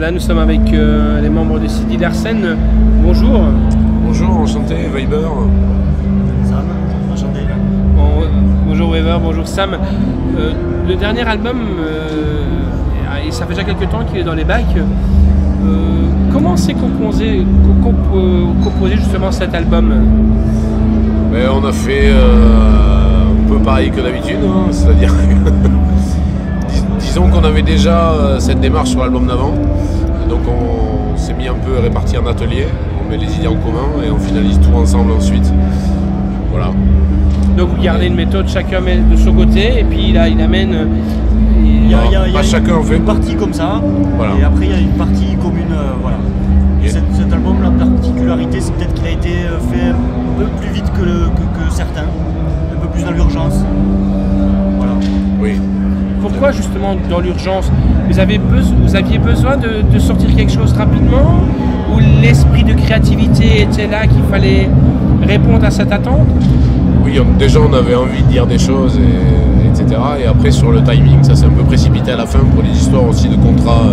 Voilà, nous sommes avec les membres de Sidi Larsen. Bonjour. Bonjour, enchanté, Weber. Sam, enchanté. Bonjour Weber, bonjour Sam. Le dernier album, et ça fait déjà quelques temps qu'il est dans les bacs. Comment s'est composé justement cet album? On a fait un peu pareil que d'habitude, hein, c'est-à-dire disons qu'on avait déjà cette démarche sur l'album d'avant, donc on s'est mis un peu répartis en atelier, on met les idées en commun et on finalise tout ensemble ensuite. Voilà. Donc vous gardez une méthode, chacun met de son côté et puis là il amène. Il y a chacun en fait une partie comme ça, voilà. Et après il y a une partie commune, voilà. Et cet album, la particularité, c'est peut-être qu'il a été fait un peu plus vite que certains, un peu plus dans l'urgence. Voilà. Oui. Pourquoi justement dans l'urgence? Vous aviez besoin de sortir quelque chose rapidement? Ou l'esprit de créativité était là qu'il fallait répondre à cette attente? Oui, déjà on avait envie de dire des choses, etc. Et après sur le timing, ça s'est un peu précipité à la fin pour les histoires aussi de contrats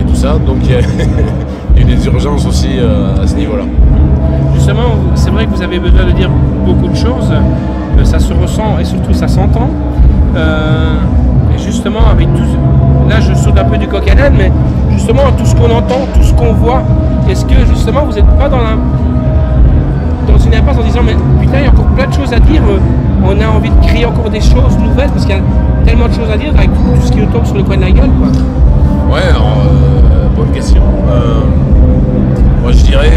et tout ça. Donc il y a des urgences aussi à ce niveau-là. Justement, c'est vrai que vous avez besoin de dire beaucoup de choses, ça se ressent et surtout ça s'entend. Et justement, avec tout, là je saute un peu du coq à l'âne, mais justement tout ce qu'on entend, tout ce qu'on voit, est-ce que justement vous n'êtes pas dans une impasse en disant mais putain il y a encore plein de choses à dire, on a envie de créer encore des choses nouvelles parce qu'il y a tellement de choses à dire avec tout ce qui nous tombe sur le coin de la gueule quoi. Ouais, alors bonne question. Moi je dirais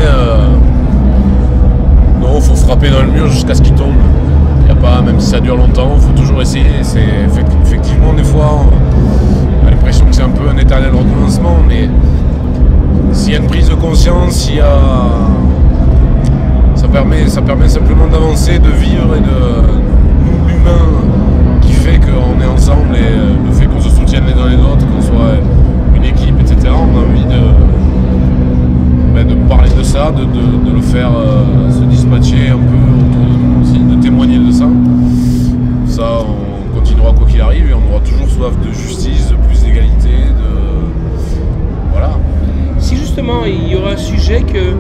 non, faut frapper dans le mur jusqu'à ce qu'il tombe. Y a pas, même si ça dure longtemps, faut toujours essayer. C'est effectivement des fois on a l'impression que c'est un peu un éternel recommencement, mais s'il y a une prise de conscience, s'il y a ça permet simplement d'avancer, de vivre et de l'humain qui fait qu'on est ensemble et le fait qu'on se soutienne les uns les autres, qu'on soit une équipe, etc. On a envie de parler de ça, de le faire se dispatcher un peu autour de nous aussi, de témoigner de ça. Ça, on continuera quoi qu'il arrive et on aura toujours soif de justice, de plus d'égalité, voilà. Si justement il y aura un sujet que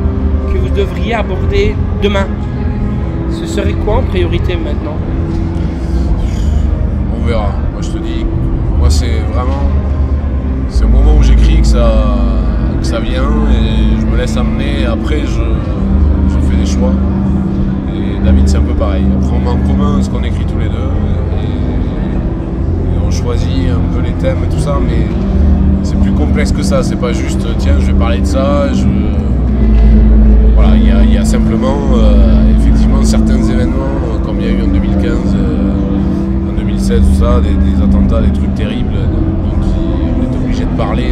vous devriez aborder demain, ce serait quoi en priorité maintenant? On verra. Moi je te dis, moi c'est au moment où j'écris que ça vient et je me laisse amener. Après je fais des choix. Et David c'est un peu pareil. Après on met en commun ce qu'on écrit tous les deux et on choisit un peu les thèmes et tout ça, mais c'est plus complexe que ça. C'est pas juste tiens je vais parler de ça. Voilà, il y a simplement effectivement certains événements comme il y a eu en 2015, en 2016, tout ça, des attentats, des trucs terribles, donc on est obligé de parler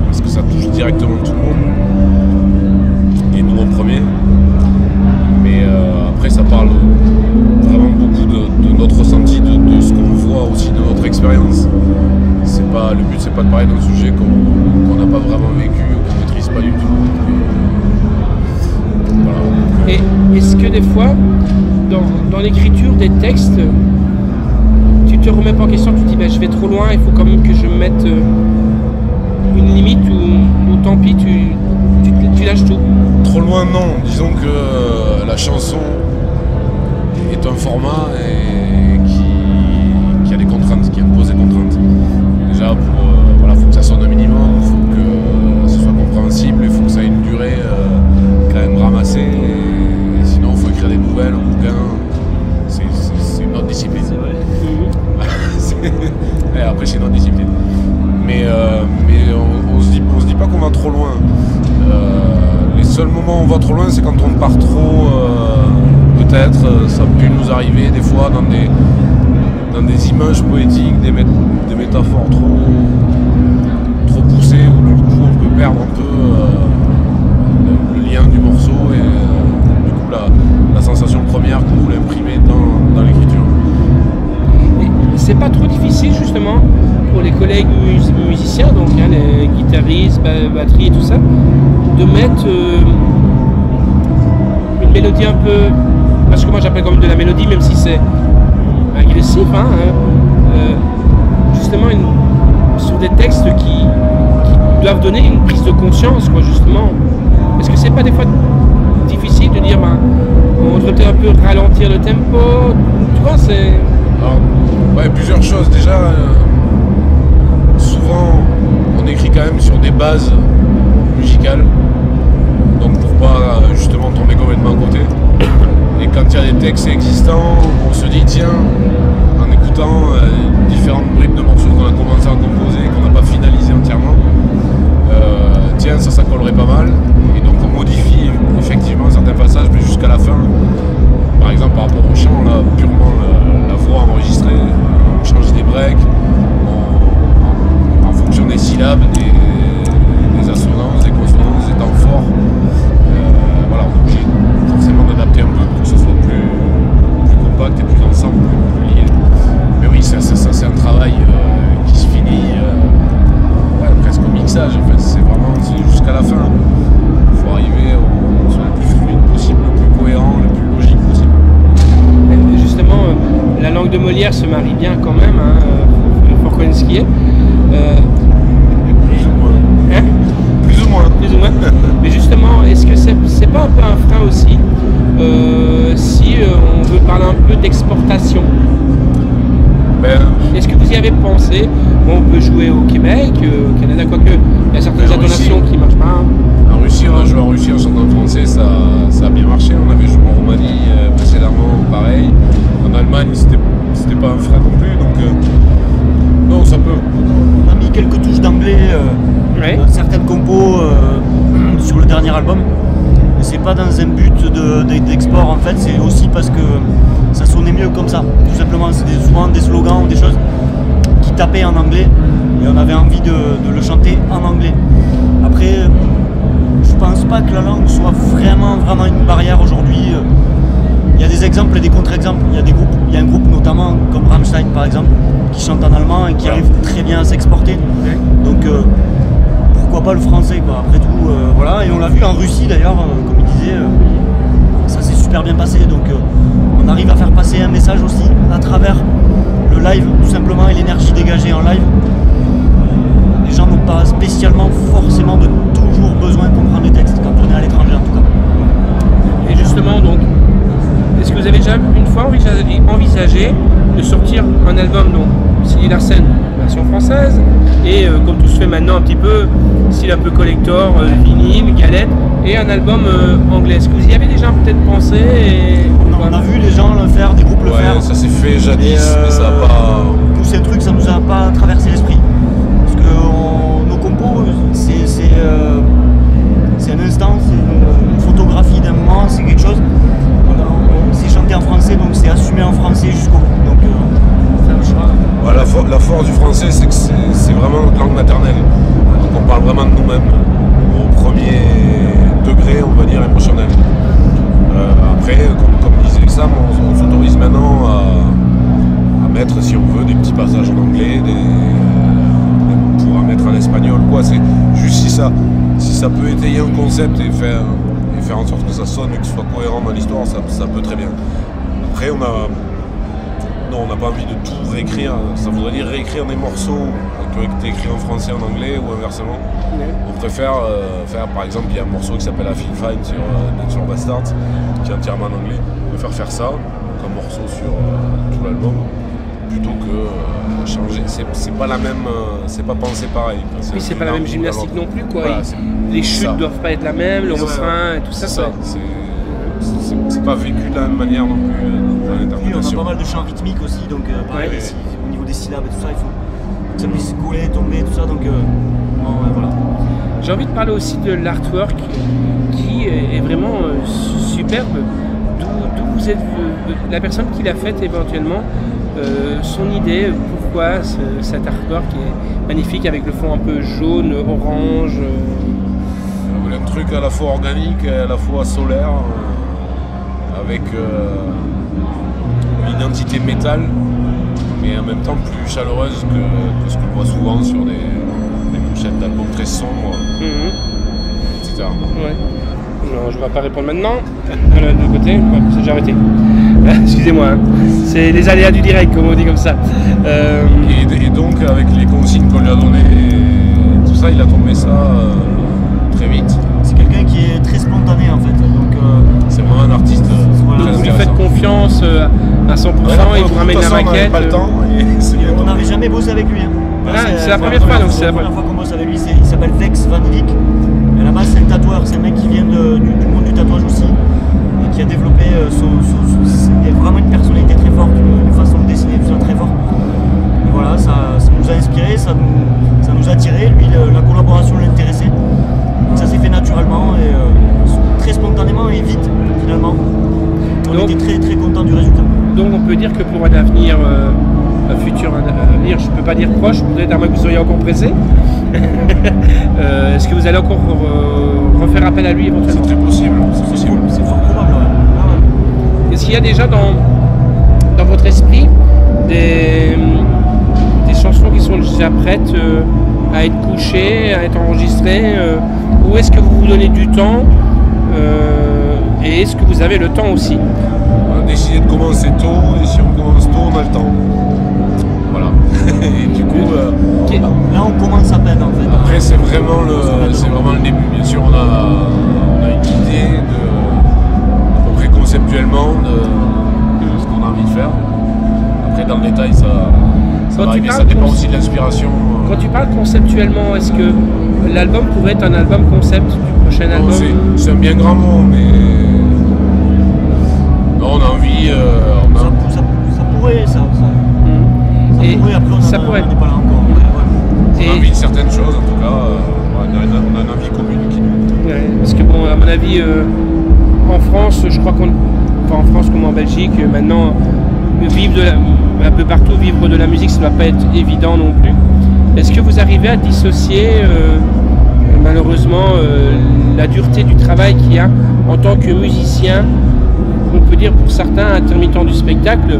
parce que ça touche directement tout le monde et nous en premier. Mais après ça parle vraiment beaucoup de notre ressenti, de ce qu'on voit aussi, de notre expérience. Le but c'est pas de parler d'un sujet qu'on n'a pas vraiment vécu ou qu'on maîtrise pas du tout. Voilà. Et est-ce que des fois, dans l'écriture des textes, tu te remets pas en question, tu te dis ben, je vais trop loin, il faut quand même que je mette une limite ou tant pis, tu lâches tout? Trop loin non, disons que la chanson est un format qui a des contraintes, qui impose des contraintes. Déjà faut que ça sonne un minimum, il faut que ce soit compréhensible, il faut que ça ait une durée quand même ramassée, et sinon il faut écrire des nouvelles, un bouquin, c'est une autre discipline. C'est vrai. Et après c'est une autre discipline. Mais on se dit pas qu'on va trop loin. Les seuls moments où on va trop loin, c'est quand on part trop, peut-être, ça peut nous arriver des fois dans des images poétiques, des métaphores trop poussées, où du coup on peut perdre un peu le lien du morceau et du coup la sensation première qu'on voulait imprimer dans l'écriture. C'est pas trop difficile justement pour les collègues musiciens, donc les guitaristes, batterie et tout ça, de mettre une mélodie un peu, parce que moi j'appelle quand même de la mélodie, même si c'est agressif, justement sur des textes qui doivent donner une prise de conscience, quoi, justement. Est-ce que c'est pas des fois difficile de dire, ben, on devrait peut-être un peu ralentir le tempo, tu vois, c'est... Alors, ouais, plusieurs choses. Déjà, souvent, on écrit quand même sur des bases musicales, donc pour pas justement tomber complètement à côté. Et quand il y a des textes existants, on se dit, tiens, en écoutant différentes bribes de morceaux qu'on a commencé à composer, qu'on n'a pas finalisé entièrement, tiens, ça collerait pas mal. Et donc on modifie effectivement certains passages, mais jusqu'à la fin. Par exemple, par rapport au chant, là, purement la voix enregistrée, on change des breaks, en fonction des syllabes, des assonances, des consonances, des temps forts. Voilà, on est obligé forcément d'adapter un peu pour que ce soit plus compact et plus ensemble, plus lié. Mais oui, ça c'est un travail qui se finit presque au mixage. En fait, c'est vraiment jusqu'à la fin. Il faut arriver au soit le plus fluide possible, le plus cohérent, le plus logique possible. Justement, la langue de Molière se marie bien quand même, hein, faut reconnaître ce qui est. Plus ou moins. Hein, Plus ou moins. plus ou moins. Mais justement, est-ce que c'est pas un peu un frein aussi si on veut parler un peu d'exportation? Est-ce que vous y avez pensé? Bon, on peut jouer au Québec, au Canada, quoique il y a certaines intonations qui ne marchent pas. En Russie, on a joué en Russie en chantant français, ça a bien marché. On avait joué en Roumanie précédemment, pareil. En Allemagne, c'était pas un frein non plus, donc non, ça peut. On a mis quelques touches d'anglais Ouais. dans certaines compos sur le dernier album. Mais c'est pas dans un but d'export en fait, c'est aussi parce que ça sonnait mieux comme ça. Tout simplement, c'est souvent des slogans ou des choses qui tapaient en anglais et on avait envie de le chanter en anglais. Après, je pense pas que la langue soit vraiment une barrière aujourd'hui. Il y a des exemples et des contre-exemples. Il y a des groupes, il y a un groupe notamment comme Rammstein par exemple, qui chante en allemand et qui arrive très bien à s'exporter. Donc pourquoi pas le français quoi. Après tout, voilà. Et on l'a vu en Russie d'ailleurs, comme il disait, ça s'est super bien passé. Donc on arrive à faire passer un message aussi à travers le live tout simplement et l'énergie dégagée en live. Les gens n'ont pas spécialement forcément de toujours besoin de comprendre les textes quand on est à l'étranger en tout cas. Et justement, donc, est-ce que vous avez déjà une fois envisagé de sortir un album, donc Silly Larsen, version française, et comme tout se fait maintenant un petit peu, style un peu collector, vinyle, galette, et un album anglais? Est-ce que vous y avez déjà peut-être pensé On a vu les gens le faire, des groupes le faire. Ça s'est fait jadis, mais ça n'a pas... Nous c'est un truc, ça nous a pas traversé l'esprit. Parce que nos compos, c'est un instant, c'est une photographie d'un moment, c'est quelque chose. C'est chanté en français, donc c'est assumé en français jusqu'au bout. Donc faire le choix. Ouais, la force du français, c'est que c'est vraiment notre langue maternelle. Donc on parle vraiment de nous-mêmes, au premier degré, on va dire, émotionnel. Après, comme disait Sam, on s'autorise maintenant à mettre, si on veut, des petits passages en anglais, on pourra mettre en espagnol, quoi. C'est juste si ça peut étayer un concept et faire en sorte que ça sonne et que ce soit cohérent dans l'histoire, ça peut très bien. Après, on n'a pas envie de tout réécrire. Ça voudrait dire réécrire des morceaux qui ont été écrits en français en anglais ou inversement. On préfère faire, par exemple, il y a un morceau qui s'appelle I Feel Fine sur Bastard, qui est entièrement en anglais. On préfère faire ça comme morceau sur tout l'album, plutôt que changer. C'est pas la même, c'est pas pensé pareil. Oui, c'est pas la même gymnastique non plus, quoi. Voilà, les chutes doivent pas être la même, le refrain et tout ça. C'est pas vécu de la même manière non plus dans Oui, l'interprétation. on a pas mal de chants rythmiques aussi, donc pareil, Ouais. au niveau des syllabes et tout ça, il faut que ça puisse couler, tomber, tout ça, donc voilà. J'ai envie de parler aussi de l'artwork qui est vraiment superbe. D'où vous êtes la personne qui l'a faite éventuellement, son idée, pourquoi cet artwork est magnifique avec le fond un peu jaune, orange. On voulait un truc à la fois organique et à la fois solaire, avec une identité métal, mais en même temps plus chaleureuse que ce qu'on voit souvent sur des pochettes d'albums très sombres, etc. Ouais. Non, je ne vais pas répondre maintenant. De l'autre côté, ouais, c'est déjà arrêté. Excusez-moi, hein. C'est les aléas du direct, comme on dit comme ça. Et donc avec les consignes qu'on lui a données, tout ça, il a tombé ça très vite. C'est quelqu'un qui est très spontané en fait. Donc, c'est vraiment un artiste. voilà. Donc vous lui faites confiance à 100%, il vous ramène la maquette. Pas le temps, et c'est bien On tombé. n'avait jamais bossé avec lui. Hein. C'est la première fois, donc c'est la première fois qu'on bosse avec lui. Il s'appelle Vex Van Dijk. À la base, c'est un tatoueur, c'est un mec qui vient du monde du tatouage aussi, et qui a développé il a vraiment une personnalité très forte, une façon de dessiner, tout ça très fort. Et voilà, ça nous a inspiré, ça nous a attiré. Lui, la collaboration l'intéressait. Donc ça s'est fait naturellement et très spontanément et vite finalement. On était très très contents du résultat. Donc on peut dire que pour un avenir futur, un avenir, je ne peux pas dire proche, peut-être à moins que vous soyez encore pressé. Est-ce que vous allez encore refaire appel à lui éventuellement? C'est très possible, c'est possible. C'est fort probable. Ouais. Est-ce qu'il y a déjà dans votre esprit des chansons qui sont déjà prêtes à être couchées, à être enregistrées, ou est-ce que vous vous donnez du temps et est-ce que vous avez le temps aussi? On a décidé de commencer tôt, et si on commence tôt, on a le temps. Voilà. Et du coup, Là on commence à peine en fait. après c'est vraiment le début. Bien sûr, on a une idée à peu près conceptuellement de ce qu'on a envie de faire. Après dans le détail, ça va arriver. Ça dépend aussi de l'inspiration. Quand tu parles conceptuellement, est-ce que l'album pourrait être un album concept du prochain Non, album? c'est un bien grand mot, mais non, on a envie. Ça pourrait, ça Et pourrait, après on n'est pas là encore. Ouais. On a envie de certaines choses, en tout cas, on a une envie commune qui nous. Ouais, parce que bon, à mon avis, en France, je crois en France comme en Belgique, maintenant, un peu partout, vivre de la musique, ça ne doit pas être évident non plus. Est-ce que vous arrivez à dissocier, malheureusement, la dureté du travail qu'il y a en tant que musicien, on peut dire pour certains intermittents du spectacle,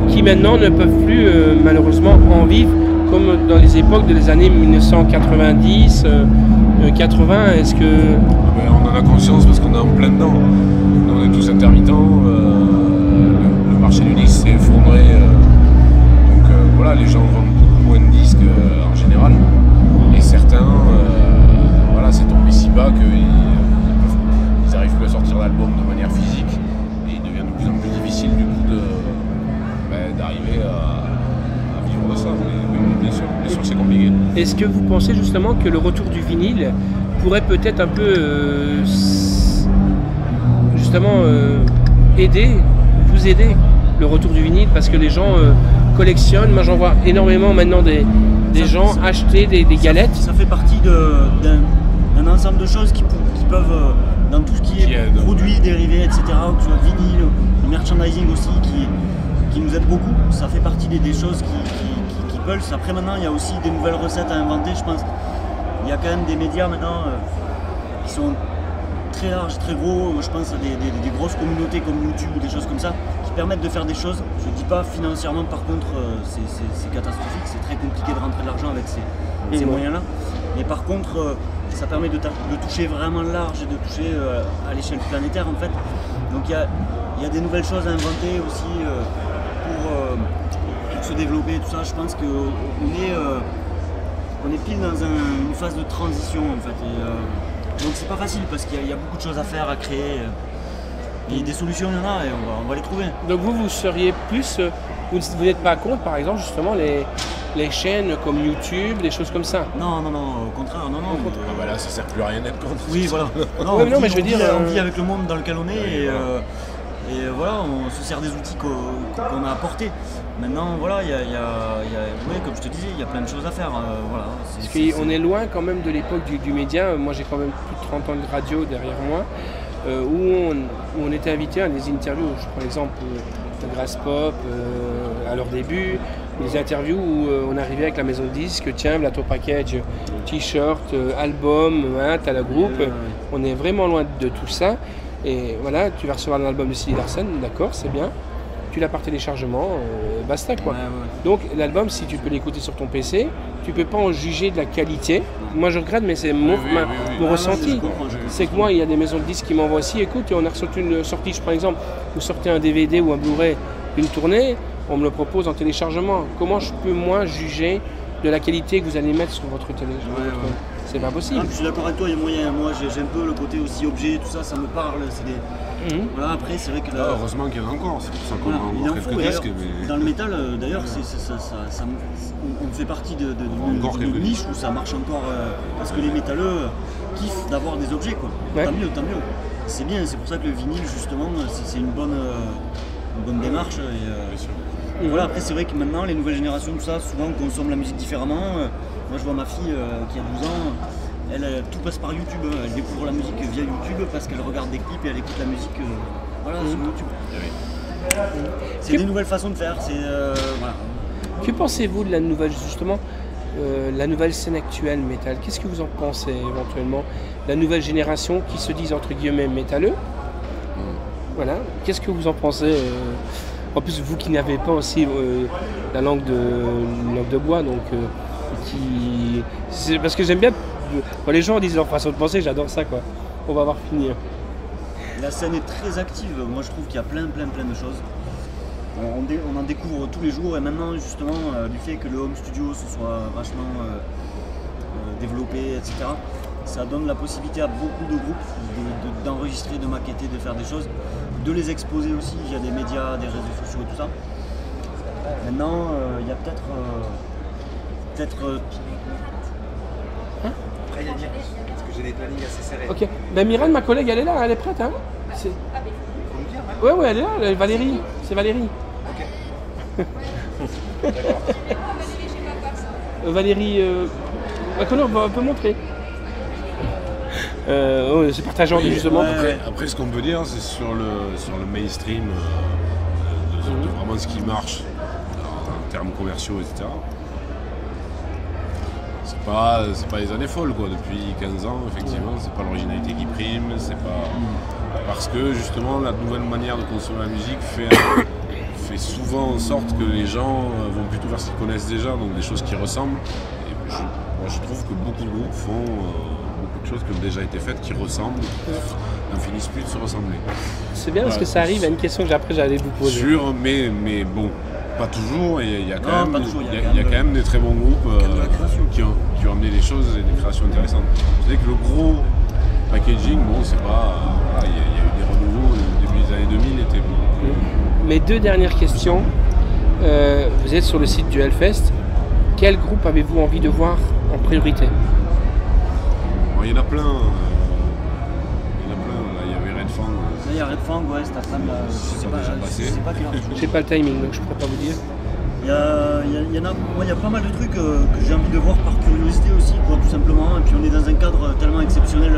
qui maintenant ne peuvent plus, malheureusement, en vivre, comme dans les époques des années 1990, 80, est-ce que... On en a conscience parce qu'on est en plein dedans. On est tous intermittents. Le marché du disque s'est effondré. Donc voilà, les gens vendent beaucoup moins de disques en général. Et certains, voilà, c'est tombé si bas qu'ils n'arrivent plus à sortir l'album de manière physique. Et il devient de plus en plus difficile du coup d'arriver à vivre de ça. Mais oui, bien sûr c'est compliqué. Est-ce que vous pensez justement que le retour du vinyle pourrait peut-être un peu justement vous aider le retour du vinyle, parce que les gens collectionnent. Moi j'en vois énormément maintenant des gens acheter des galettes. Ça fait partie d'un ensemble de choses qui peuvent, dans tout ce qui est produits dérivés, etc., que ce soit vinyle, le merchandising aussi, qui nous aide beaucoup. Ça fait partie des choses qui pulsent. Après maintenant, il y a aussi des nouvelles recettes à inventer, je pense. Il y a quand même des médias maintenant qui sont très larges, très gros. Je pense à des grosses communautés comme YouTube ou des choses comme ça, qui permettent de faire des choses. Je ne dis pas financièrement, par contre, c'est catastrophique, c'est très compliqué de rentrer de l'argent avec ces moyens-là. Mais par contre, ça permet de toucher vraiment large et de toucher à l'échelle planétaire en fait. Donc il y a des nouvelles choses à inventer aussi pour se développer, tout ça. Je pense qu'on est pile dans une phase de transition en fait. Donc c'est pas facile parce qu'il y a beaucoup de choses à faire, à créer. Et des solutions, il y en a et on va les trouver. Donc vous seriez plus, vous n'êtes pas contre par exemple justement les chaînes comme YouTube, des choses comme ça? Non, au contraire, non. Là ça sert plus à rien d'être contre. Oui, voilà. Non, mais je veux dire, on vit avec le monde dans lequel on est et voilà, on se sert des outils qu'on a apportés. Maintenant, voilà, oui, comme je te disais, il y a plein de choses à faire. Voilà, parce qu'on est loin quand même de l'époque du média. Moi, j'ai quand même plus de 30 ans de radio derrière moi, où on était invité à des interviews. Je prends l'exemple de Grass Pop à leur début, des interviews où on arrivait avec la maison de disques, tiens, Blato Package, t-shirt, album, t'as le groupe. On est vraiment loin de tout ça. Et voilà, tu vas recevoir un album de Silly Larsen, d'accord, c'est bien. Tu l'as par téléchargement, basta quoi. Donc l'album, si tu peux l'écouter sur ton PC, tu peux pas en juger de la qualité. Moi je regrette, mais c'est mon ressenti. C'est que moi, il y a des maisons de disques qui m'envoient aussi, écoute, on a reçu une sortie, je prends exemple, vous sortez un DVD ou un Blu-ray d'une tournée, on me le propose en téléchargement. Comment je peux moi juger de la qualité que vous allez mettre sur votre téléchargement? C'est pas possible. Je suis d'accord avec toi, il y a moyen. Moi, j'ai un peu le côté aussi objet, tout ça, ça me parle. C'est des... Voilà, après, c'est vrai que. Heureusement qu'il y en a encore, c'est pour ça qu'on a encore quelques disques. Mais... Dans le métal, d'ailleurs, on fait partie d'une niche où ça marche encore. Parce que les métalleux kiffent d'avoir des objets, quoi. Ouais. Tant mieux. C'est bien, c'est pour ça que le vinyle, justement, c'est une bonne démarche. Et voilà, après, c'est vrai que maintenant, les nouvelles générations, tout ça, souvent, consomment la musique différemment. Moi, je vois ma fille qui a 12 ans. Elle, tout passe par YouTube, elle découvre la musique via YouTube parce qu'elle regarde des clips et elle écoute la musique sur YouTube. C'est des nouvelles façons de faire. Voilà. Que pensez-vous de la nouvelle, justement, la nouvelle scène actuelle métal? Qu'est-ce que vous en pensez éventuellement? La nouvelle génération qui se disent entre guillemets métalleux. Voilà. Qu'est-ce que vous en pensez en plus, vous qui n'avez pas aussi la langue de bois, donc c'est parce que j'aime bien. Quand les gens disent leur façon de penser, j'adore ça, quoi. On va voir finir. La scène est très active. Moi, je trouve qu'il y a plein de choses. On en découvre tous les jours et maintenant, justement, du fait que le home studio se soit vachement développé, etc., ça donne la possibilité à beaucoup de groupes d'enregistrer, de maqueter, de faire des choses, de les exposer aussi via des médias, des réseaux sociaux et tout ça. Maintenant, il y a peut-être Après, il y a dire, parce que j'ai des plannings assez serrés. Ok. Ben Mireille, ma collègue, elle est là, elle est prête. Hein. Faut me dire, même. Ouais, elle est là, Valérie. C'est Valérie. Ok. D'accord. Valérie, ma collègue, on peut montrer. C'est partageant, justement. Après, ce qu'on peut dire, c'est sur le mainstream, de vraiment ce qui marche en termes commerciaux, etc. C'est pas les années folles, quoi. Depuis 15 ans, effectivement, c'est pas l'originalité qui prime, c'est pas... Parce que, justement, la nouvelle manière de consommer la musique fait souvent en sorte que les gens vont plutôt vers ce qu'ils connaissent déjà, donc des choses qui ressemblent. Et moi, je trouve que beaucoup de groupes font beaucoup de choses qui ont déjà été faites, qui ressemblent, n'en finissent plus de se ressembler. C'est bien parce que ça arrive à une question que j'allais vous poser. Sûr, mais bon... Pas toujours, et il y a quand même des très bons groupes qui ont amené des choses et des créations intéressantes. Je sais que le gros packaging, bon, c'est pas... Il y a eu des renouveaux, au début des années 2000 était beaucoup. Mes deux dernières questions. Vous êtes sur le site du Hellfest. Quel groupe avez-vous envie de voir en priorité? Il y en a plein. Il y avait Red Fang. Il y a Red Fang, ouais, cet après-midi, je sais pas quelle heure. J'ai pas le timing, donc je pourrais pas vous dire. Il y a pas mal de trucs que j'ai envie de voir par curiosité aussi, quoi, tout simplement. Et puis on est dans un cadre tellement exceptionnel.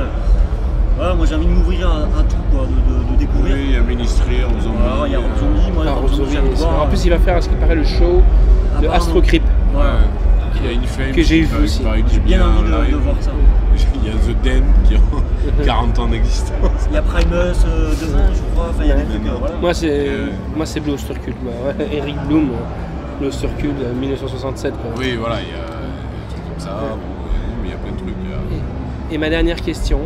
Voilà, moi j'ai envie de m'ouvrir à tout, quoi, de découvrir. Oui, il y a Ministry, Rob Zombie. Voilà, il y a Rob Zombie, moi Rob Zombie, j'aime voir. En plus, il va faire, à ce qui paraît, le show de Astro Creep. Ouais. Il y a Infame que j'ai vu aussi. J'ai bien envie de voir ça. Il y a The Den qui ont 40 ans d'existence. Il y a Primus demain, je crois. Enfin, il y a des trucs. Voilà. Moi, c'est Blue Oyster Cult. Ouais. Eric Bloom, Blue Oyster Cult 1967. Quoi. Oui, voilà, il y a des trucs comme ça. Bon, mais il y a plein de trucs. Et ma dernière question,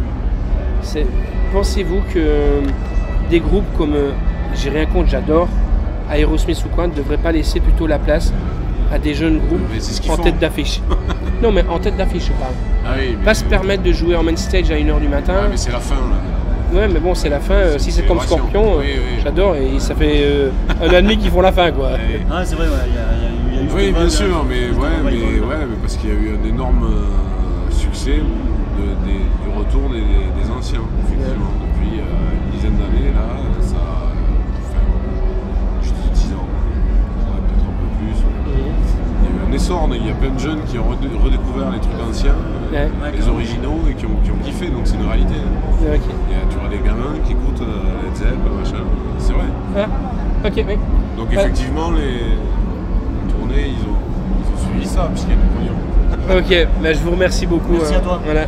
c'est pensez-vous que des groupes comme J'ai rien contre, j'adore, Aerosmith ou quoi, ne devraient pas laisser plutôt la place à des jeunes groupes en tête d'affiche? Non, mais en tête d'affiche, je parle. Ah oui, pas se permettre de jouer en main stage à 1h du matin. Ah, mais c'est la fin, là. Ouais, mais bon, c'est la fin. Si c'est comme Scorpion, oui. j'adore. Et ça fait un an et demi qu'ils font la fin, quoi. Ah, c'est vrai, ouais. Il y a eu oui, bien sûr, mais parce qu'il y a eu un énorme succès du retour des anciens, effectivement. Depuis une dizaine d'années, là, ça... je dis 10 ans, peut-être un peu plus. Il y a eu un essor, il y a plein de jeunes qui ont redécouvert les trucs anciens, les originaux, et qui ont kiffé, donc c'est une réalité. Okay. Et tu vois des gamins qui écoutent Led Zeppelin, machin, c'est vrai. Ah, ok, oui. Donc effectivement, les tournées, ils ont suivi ça, puisqu'il y a du pognon. Ok, bah, je vous remercie beaucoup. Merci à toi. Voilà.